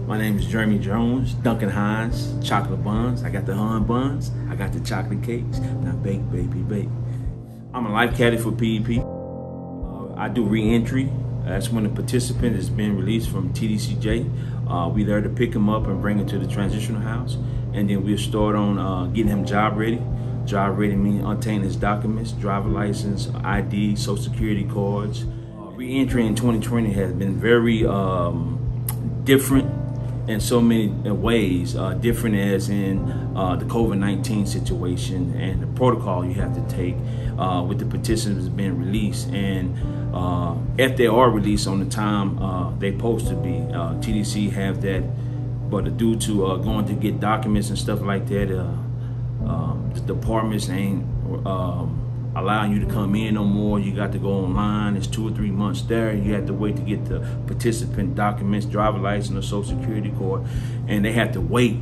My name is Jeremy Jones, Duncan Hines, chocolate buns. I got the hun buns, I got the chocolate cakes. Now bake, baby, bake. I'm a life caddie for PEP. I do reentry. That's when the participant has been released from TDCJ. We there to pick him up and bring him to the transitional house. And then we'll start on getting him job ready. Job ready means obtaining his documents, driver license, ID, social security cards. Reentry in 2020 has been very different in so many ways, different as in the COVID-19 situation and the protocol you have to take with the participants being released. And if they are released on the time they're supposed to be, TDC have that, but due to going to get documents and stuff like that, the departments ain't allowing you to come in no more. You got to go online. It's 2 or 3 months there. You have to wait to get the participant documents, driver license or social security card, and they have to wait.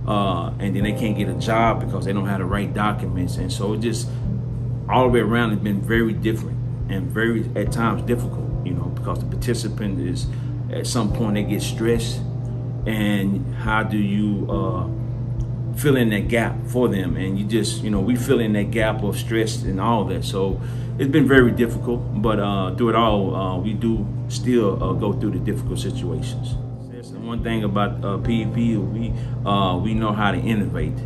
And then they can't get a job because they don't have the right documents. And so it just all the way around has been very different and very at times difficult, you know, because the participant is at some point they get stressed, and how do you fill in that gap for them? And you just, you know, we fill in that gap of stress and all that. So it's been very difficult, but through it all, we do still go through the difficult situations. That's the one thing about PEP, we know how to innovate.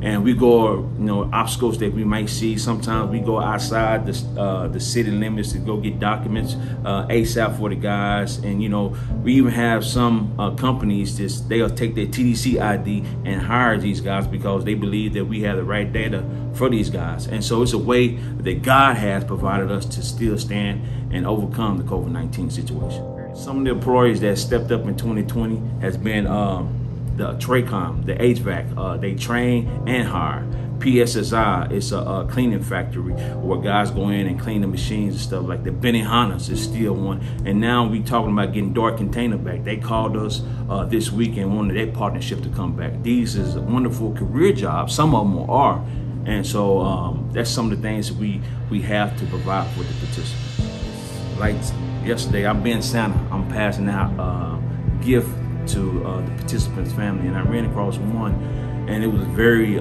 And we go, you know, obstacles that we might see. Sometimes we go outside the city limits to go get documents ASAP for the guys. And, you know, we even have some companies they'll take their TDC ID and hire these guys because they believe that we have the right data for these guys. And so it's a way that God has provided us to still stand and overcome the COVID-19 situation. Some of the employees that stepped up in 2020 has been the TRACOM, the HVAC, they train and hire. PSSI is a cleaning factory where guys go in and clean the machines and stuff like that. Benihana's is still one. And now we talking about getting Dark Container back. They called us this week and wanted their partnership to come back. These is wonderful career jobs. Some of them are. And so that's some of the things that we have to provide for the participants. Like yesterday, I'm being Santa. I'm passing out gift to the participants' family, and I ran across one, and it was very, you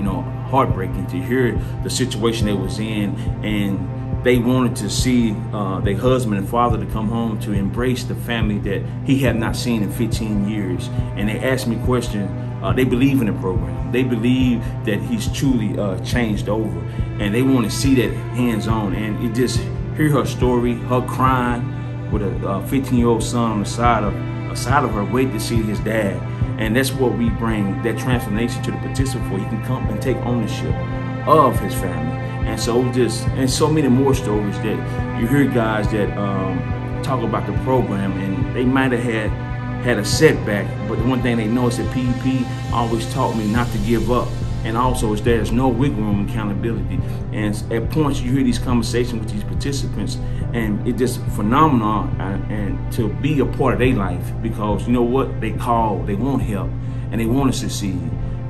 know, heartbreaking to hear the situation they was in, and they wanted to see their husband and father to come home to embrace the family that he had not seen in 15 years. And they asked me questions. They believe in the program. They believe that he's truly changed over, and they want to see that hands-on. And it just hear her story, her crying with a 15-year-old son on the side of her, waiting to see his dad. And that's what we bring, that transformation to the participant for. He can come and take ownership of his family. And so and so many more stories that you hear guys that talk about the program, and they might have had a setback, but the one thing they know is that PEP always taught me not to give up. And also, there's no wiggle room accountability. And at points, you hear these conversations with these participants, and it's just phenomenal and to be a part of their life, because you know what? They want help, and they want to succeed.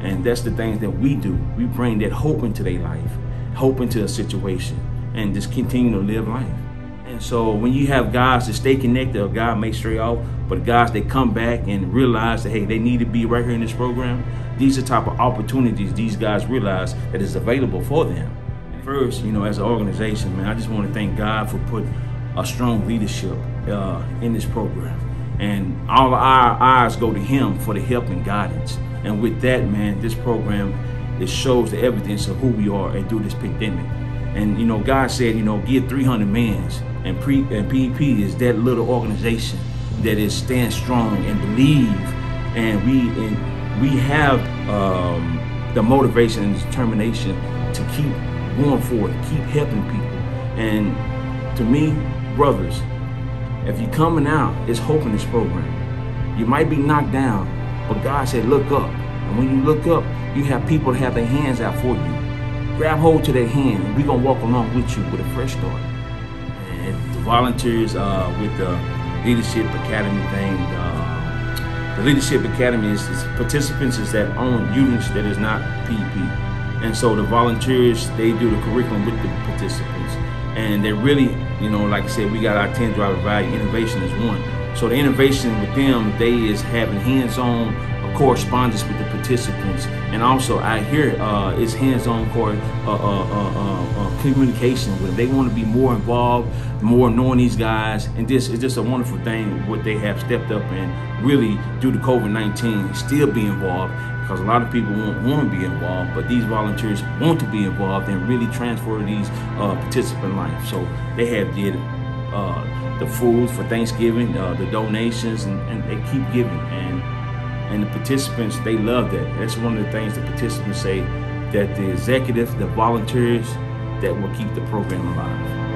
And that's the things that we do. We bring that hope into their life, hope into a situation, and just continue to live life. And so when you have guys that stay connected, or God may stray off, but guys that come back and realize that, hey, they need to be right here in this program, these are the type of opportunities these guys realize that is available for them. First, you know, as an organization, man, I just want to thank God for putting a strong leadership in this program. And all of our eyes go to Him for the help and guidance. And with that, man, this program, it shows the evidence of who we are and through this pandemic. And, you know, God said, you know, give 300 mans. And PEP is that little organization that is stand strong and believe. And we have the motivation and determination to keep going forward, keep helping people. And to me, brothers, if you're coming out, it's hope in this program. You might be knocked down, but God said, look up. And when you look up, you have people that have their hands out for you. Grab hold to their hand, and we're going to walk along with you with a fresh start. And the volunteers with the Leadership Academy thing, the Leadership Academy is participants is that own units that is not PEP. And so the volunteers, they do the curriculum with the participants. And they really, you know, like I said, we got our 10 driver value. Innovation is one. So the innovation with them today is having hands-on correspondence with the participants, and also I hear it's hands-on communication with them. They want to be more involved, more knowing these guys, and this is just a wonderful thing what they have stepped up and really, due to COVID-19, still be involved, because a lot of people won't want to be involved, but these volunteers want to be involved and really transfer these participant life. So they have did the food for Thanksgiving, the donations, and they keep giving, and the participants, they love that. That's one of the things the participants say, that the executive, the volunteers, that will keep the program alive.